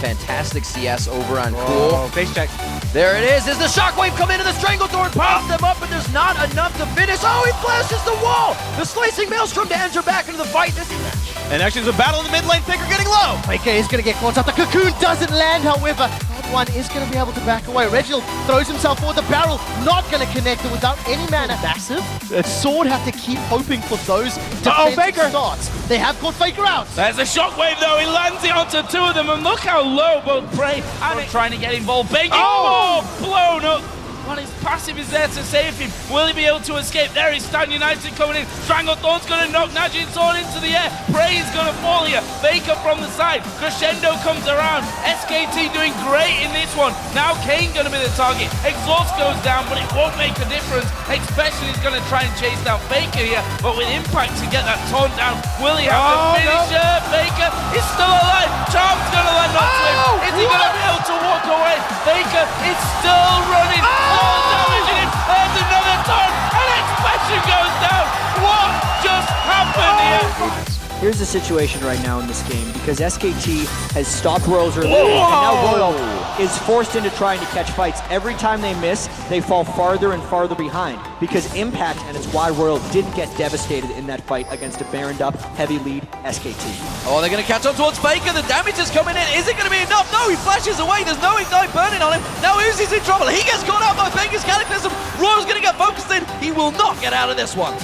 fantastic CS over on Cool. Face check. There it is. As the shockwave come into the strangle door and pops them up, but there's not enough to finish. Oh, he flashes the wall. The slicing maelstrom to enter back into the fight. This is And actually there's a battle in the mid lane. Faker getting low. Faker is going to get caught up. The cocoon doesn't land, however. One is going to be able to back away. Reginald throws himself forward. The barrel not going to connect it without any mana. Massive. Sword have to keep hoping for those defensive starts. They have caught Faker out. There's a shockwave though. He lands it onto two of them, and look how low both Prey and it trying to get involved. Banking. Oh, blown up. Well, his passive is there to save him. Will he be able to escape? There is Stan United coming in. Stranglethorn's going to knock Najin's sword into the air. Prey is going to fall here. Faker from the side. Crescendo comes around. SKT doing great in this one. Now Kane going to be the target. Exhaust goes down, but it won't make a difference. Especially he's going to try and chase down Faker here. But with Impact to get that torn down, will he have to finish it? Faker is still alive. Charm's going to land onto him. Is he going to be able to walk away? Faker is still running. All damaging him. There's another turn, and Expression goes down. What just happened here? Here's the situation right now in this game, because SKT has stopped Royals early, and now Royal is forced into trying to catch fights. Every time they miss, they fall farther and farther behind, because Impact, and it's why Royal didn't get devastated in that fight against a Baroned up, heavy lead SKT. Oh, they're going to catch on towards Faker. The damage is coming in. Is it going to be enough? No, he flashes away. There's no Ignite burning on him. Now Uzi's in trouble. He gets caught out by Faker's Cataclysm. Royal's going to get focused in. He will not get out of this one.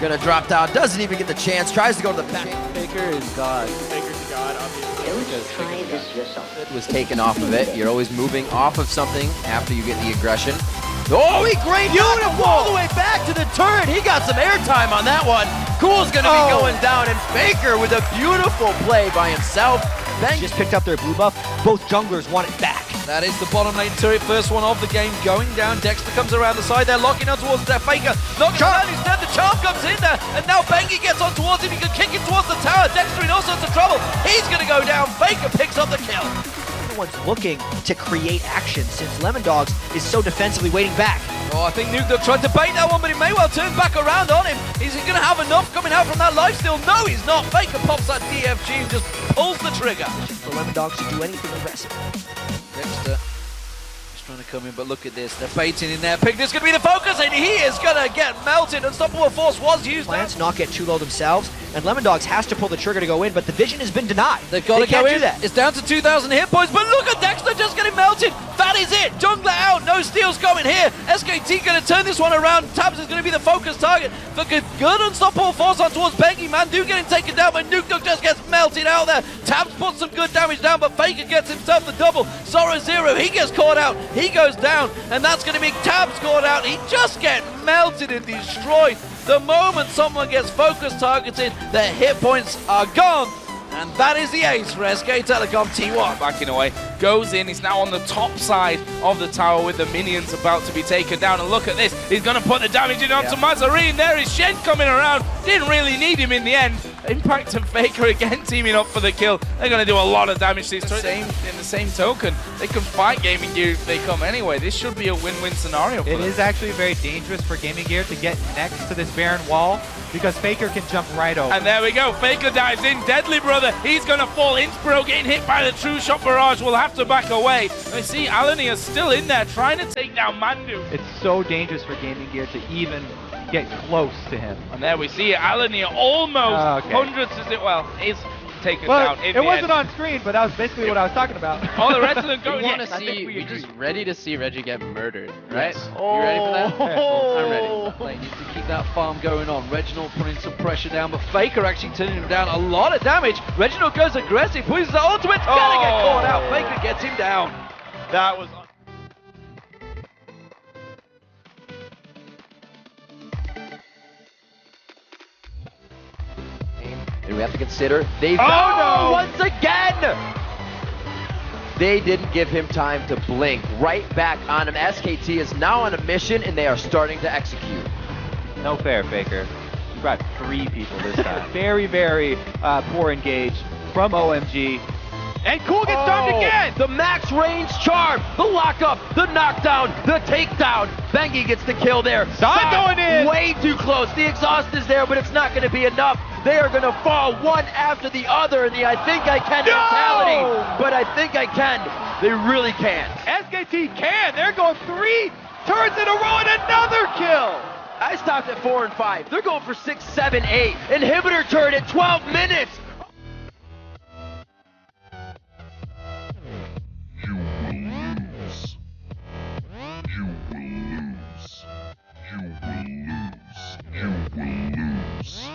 Gonna drop down, doesn't even get the chance, tries to go to the back. Faker is God. Faker's God, obviously. Was taken off of it. You're always moving off of something after you get the aggression. Oh, he great beautiful all the way back to the turret. He got some airtime on that one. Cool's gonna be going down, and Faker with a beautiful play by himself. Bang just picked up their blue buff. Both junglers want it back. That is the bottom lane turret, first one of the game going down. Dexter comes around the side there, locking on towards that Faker. Knocking down, he's dead. The Charm comes in there, and now Bengi gets on towards him. He can kick him towards the tower. Dexter in all sorts of trouble. He's gonna go down. Faker picks up the kill. Everyone's looking to create action since Lemondogs is so defensively waiting back. Oh, I think Nuke tried to bait that one, but he may well turn back around on him. Is he going to have enough coming out from that lifesteal? No, he's not. Faker pops that DFG and just pulls the trigger. For Lemondogs to do anything aggressive. Dexter is trying to come in, but look at this. They're baiting in there. Pig, this is going to be the focus, and he is going to get melted. Unstoppable Force was used. Plans not get too low themselves, and Lemondogs has to pull the trigger to go in, but the vision has been denied. They've got to go in. It's down to 2,000 hit points, but look at Dexter just getting melted. That is it. Jungler out. No steals coming here. SKT going to turn this one around. Tabs is going to be the focus target. The good Unstoppable Force on towards Bengi. Mandu getting taken down, but Nuke just gets melted out there. Tabs puts some good damage down, but Faker gets himself the double. Zoro Zero, he gets caught out. He goes down, and that's going to be Tabs caught out. He just gets melted and destroyed. The moment someone gets focus targeted, their hit points are gone. And that is the ace for SK Telecom T1. Backing away, goes in, he's now on the top side of the tower with the minions about to be taken down, and look at this, he's going to put the damage in onto Mazarine. There is Shen coming around, didn't really need him in the end. Impact and Faker again teaming up for the kill. They're going to do a lot of damage to these in the same token. They can fight Gaming Gear if they come anyway. This should be a win-win scenario for them. It is actually very dangerous for Gaming Gear to get next to this Baron wall, because Faker can jump right over. And there we go, Faker dives in, Deadly Brother, he's going to fall. Inspiro getting hit by the True Shot Barrage, will have to back away. I see Alani is still in there trying to take down Mandu. It's so dangerous for Gaming Gear to even get close to him. And there we see Alani almost hundreds, is it? Well, is taken down. It wasn't on screen, but that was basically what I was talking about. Oh, the rest of them go. We're just ready to see Reggie get murdered, right? Yes. You ready for that? I'm ready. They need to keep that farm going on. Reginald putting some pressure down, but Faker actually turning him down. A lot of damage. Reginald goes aggressive, pushes the ultimate, gonna get caught out. Faker gets him down. That was... And we have to consider they've done once again. They didn't give him time to blink. Right back on him. SKT is now on a mission, and they are starting to execute. No fair, Faker. You brought 3 people this time. Very, very poor engage from OMG. And Cool gets started again! The max range charm, the lockup, the knockdown, the takedown. Bengi gets the kill there. Stahl going in! Way too close. The exhaust is there, but it's not going to be enough. They are gonna fall one after the other in the I think I can mentality. But I think I can. They really can. SKT can. They're going 3 turns in a row and another kill. I stopped at 4 and 5. They're going for 6, 7, 8. Inhibitor turn at 12 minutes. You will lose. You will lose. You will lose. You will lose.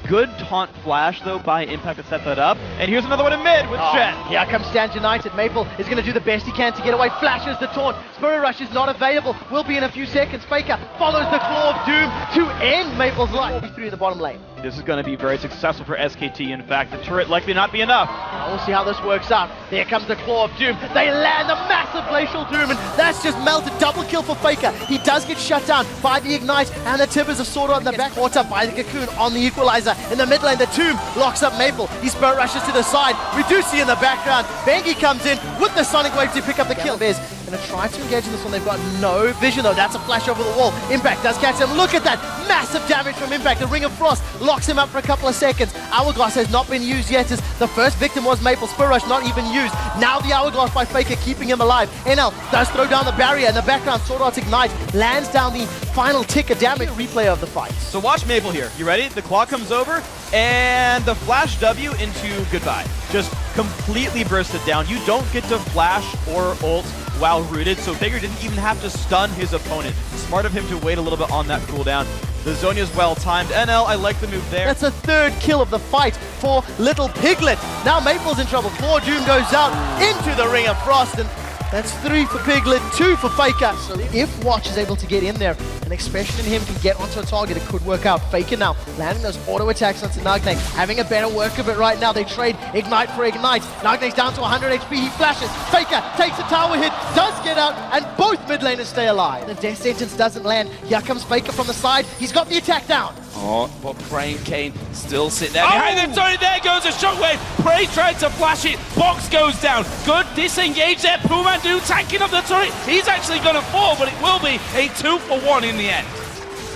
Good taunt flash, though, by Impact to set that up. And here's another one in mid with Jet. Here comes Stand United. Maple is going to do the best he can to get away. Flashes the taunt. Spirit Rush is not available. Will be in a few seconds. Faker follows the Claw of Doom to end Maple's life. 3 in the bottom lane. This is going to be very successful for SKT. In fact, the turret likely not be enough. We'll see how this works out. There comes the Claw of Doom. They land a massive Glacial Doom, and that's just melted. Double kill for Faker. He does get shut down by the Ignite, and the Tibbers are sorted on the back. Caught up by the Cocoon on the Equalizer. In the mid lane, the Tomb locks up Maple. He Spirit Rushes to the side. Reducey in the background. Bengi comes in with the Sonic Wave to pick up the kill. Bears going to try to engage in this one. They've got no vision, though. That's a flash over the wall. Impact does catch him. Look at that. Massive damage from Impact. The Ring of Frost locks him up for a couple of seconds. Hourglass has not been used yet, as the first victim was Maple. Spirit Rush not even used. Now the Hourglass by Faker keeping him alive. NL does throw down the barrier. In the background, Sword Art's Ignite lands down the final tick of damage. Replay of the fight. So watch Maple here. You ready? The claw comes over, and the flash W into goodbye. Just completely bursted down. You don't get to flash or ult while rooted, so Faker didn't even have to stun his opponent. Smart of him to wait a little bit on that cooldown. The Zhonya's well timed. NL, I like the move there. That's a 3rd kill of the fight for Little Piglet. Now Maple's in trouble. Claw Doom goes out into the Ring of Frost, and that's 3 for Piglet, 2 for Faker. So if Watch is able to get in there, an expression in him can get onto a target, it could work out. Faker now landing those auto attacks onto Nagne, having a better work of it right now. They trade Ignite for Ignite. Nagne's down to 100 HP, he flashes. Faker takes a tower hit, does get out, and both mid laners stay alive. The death sentence doesn't land. Here comes Faker from the side. He's got the attack down. Oh, but Prey and Kane still sit there behind them. Sorry, there goes a shockwave. Prey tried to flash it. Box goes down. Good disengage there. Pumandu tanking up the turret. He's actually going to fall, but it will be a 2-for-1 in the end.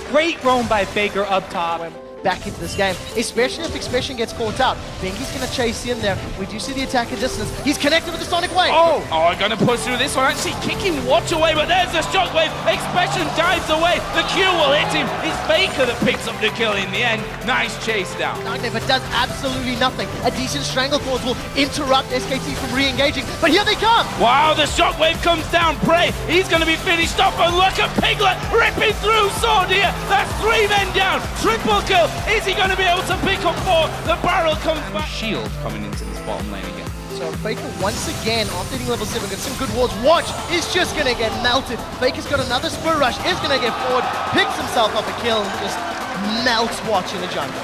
Great roam by Faker up top. Back into this game, especially if Expression gets caught out. Bengi's going to chase in there. We do see the attack at distance. He's connected with the Sonic Wave. Oh, going to push through this one. Actually kicking Watch away, but there's the shockwave. Expression dives away. The Q will hit him. It's Faker that picks up the kill in the end. Nice chase down. Nagne, but does absolutely nothing. A decent Strangle Claws will interrupt SKT from re-engaging, but here they come. Wow, the shockwave comes down. Prey, he's going to be finished off, and look at Piglet ripping through Sword here. That's 3 men down. Triple kill. Is he going to be able to pick up 4? The barrel comes back. Shield coming into this bottom lane again. So Faker once again, after hitting level 7, got some good wards. Watch is just going to get melted. Faker's got another Spirit Rush, is going to get forward, picks himself up a kill, and just melts Watch in the jungle.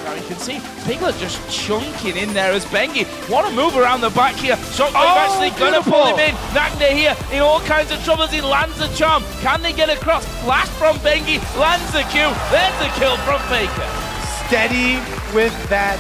Now you can see Piglet just chunking in there as Bengi want to move around the back here. Shockwave actually going to pull him in. Nagne here in all kinds of troubles. He lands a charm. Can they get across? Flash from Bengi, lands the Q. There's the kill from Faker. Steady with that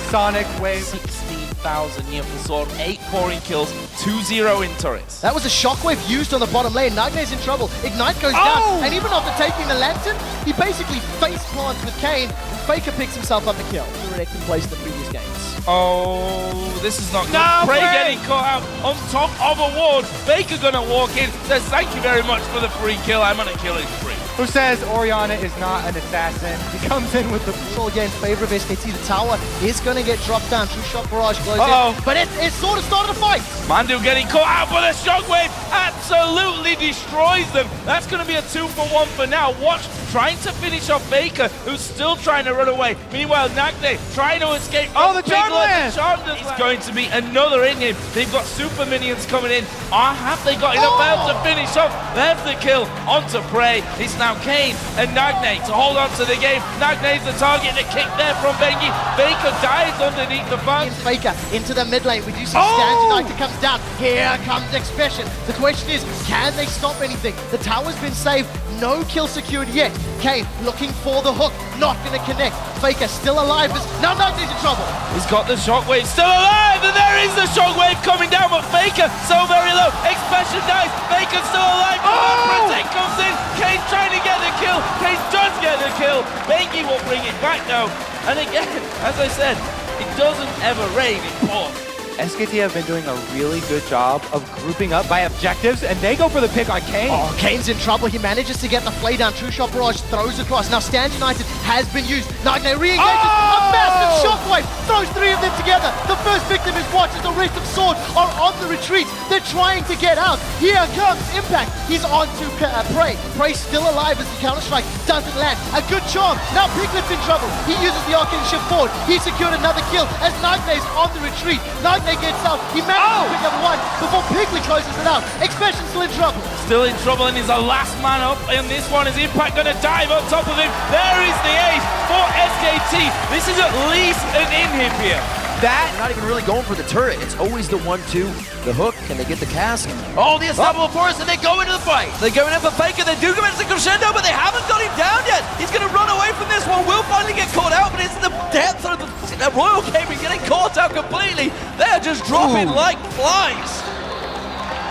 Sonic Wave. 16,000 here for Sword. 8 pouring kills, 2-0 in turrets. That was a Shockwave used on the bottom lane. Nagne's in trouble. Ignite goes down, and even after taking the Lantern, he basically face plants with Kane. Faker picks himself up a kill. Correct in place in the previous games. Oh, this is not good. Prey getting caught out on top of a ward. Faker gonna walk in, says thank you very much for the free kill. I'm gonna kill it free. Who says Orianna is not an assassin? He comes in with the control again in favor of SKT. The tower is going to get dropped down. True Shot Barrage blows in, but it sort of started a fight. Mandu getting caught out, but a shockwave absolutely destroys them. That's going to be a 2-for-1 for now. Watch trying to finish off Faker, who's still trying to run away. Meanwhile, Nagne trying to escape. Oh, the charm land! It's going to be another in him. They've got super minions coming in. Have they got enough help to finish off? There's the kill onto Prey. It's now Kane and Nagne to hold on to the game. Nagne's the target. The kick there from Bengi. Faker dies underneath the fence. Faker into the mid lane. We do see Stand United comes down. Here comes Expression. The question is, is, can they stop anything? The tower's been saved, no kill secured yet. Kane looking for the hook, not going to connect. Faker still alive, now Nightna's in trouble. He's got the shockwave still alive, and there is the shockwave coming down, but Faker so very low. Expansion dies, Faker still alive. Protect comes in, Kane trying to get the kill. Kane does get the kill. Bengi will bring it back now. And again, as I said, it doesn't ever rain in port. SKT have been doing a really good job of grouping up by objectives, and they go for the pick on Kane. Oh, Kane's in trouble. He manages to get the play down. True Shot Barrage throws across. Now Stand United has been used. Nightna re-engages. A massive shockwave throws three of them together. The first victim is watched as the rest of Sword are on the retreat. They're trying to get out. Here comes Impact. He's on to Prey. Prey still alive as the counter-strike doesn't land. A good charm. Now Piglet's in trouble. He uses the Arcane Shift forward. He secured another kill as Nightna's on the retreat. Nightna gets out. He managed to pick up one before Piglet closes it out. Expansion still in trouble. Still in trouble, and he's the last man up. And this one is Impact going to dive on top of him. There is the ace for SKT. This is at least an inhib here. That, not even really going for the turret. It's always the 1-2, the hook, and they get the cask. Oh, the unstoppable force, and they go into the fight. They're going in for Faker, they do go into Crescendo, but they haven't got him down yet. He's going to run away from this one, will finally get caught out, but it's the depth of the Royal Gaming getting caught out completely. They're just dropping like flies.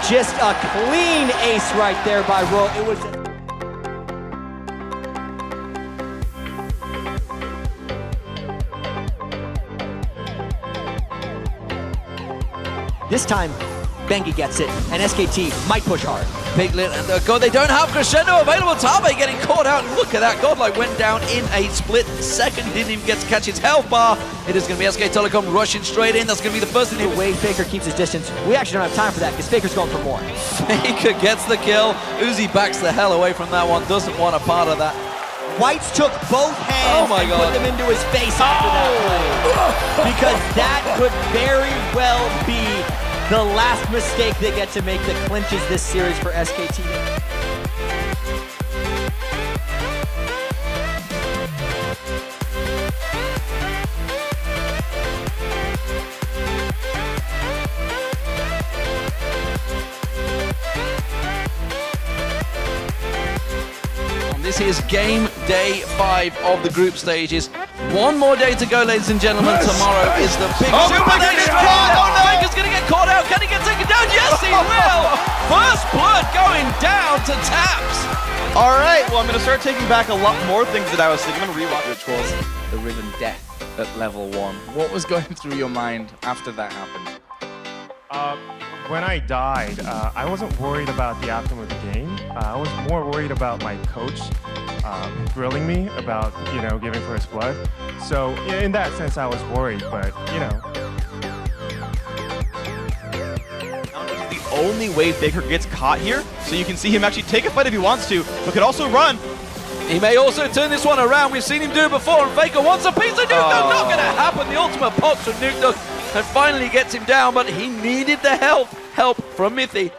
Just a clean ace right there by Royal. It was... This time, Bengi gets it, and SKT might push hard. Piglet and the God, they don't have Crescendo available. Tabe getting caught out. Look at that. Godlike went down in a split second. Didn't even get to catch his health bar. It is going to be SK Telecom rushing straight in. That's going to be the first thing. The way Faker keeps his distance, we actually don't have time for that because Faker's going for more. Faker gets the kill. Uzi backs the hell away from that one. Doesn't want a part of that. Whites took both hands and put them into his face after that play. Because that could very well be the last mistake they get to make that clinches this series for SKT. This is game day 5 of the group stages. One more day to go, ladies and gentlemen. Tomorrow is the big Super Nation. Oh no, Faker's gonna get caught out. Can he get taken down? Yes, he will. First blood going down to Taps. All right, well, I'm going to start taking back a lot more things that I was thinking. I'm going to rewatch Which was the Riven death at level 1. What was going through your mind after that happened? When I died, I wasn't worried about the outcome of the game. I was more worried about my coach grilling me about, giving first blood. So in that sense, I was worried, but, The only way Faker gets caught here, so you can see him actually take a fight if he wants to, but could also run. He may also turn this one around. We've seen him do it before, and Faker wants a piece of Nuke Dog. Not going to happen. The ultimate pops from Nuke Dog and finally gets him down, but he needed the help from Mithy.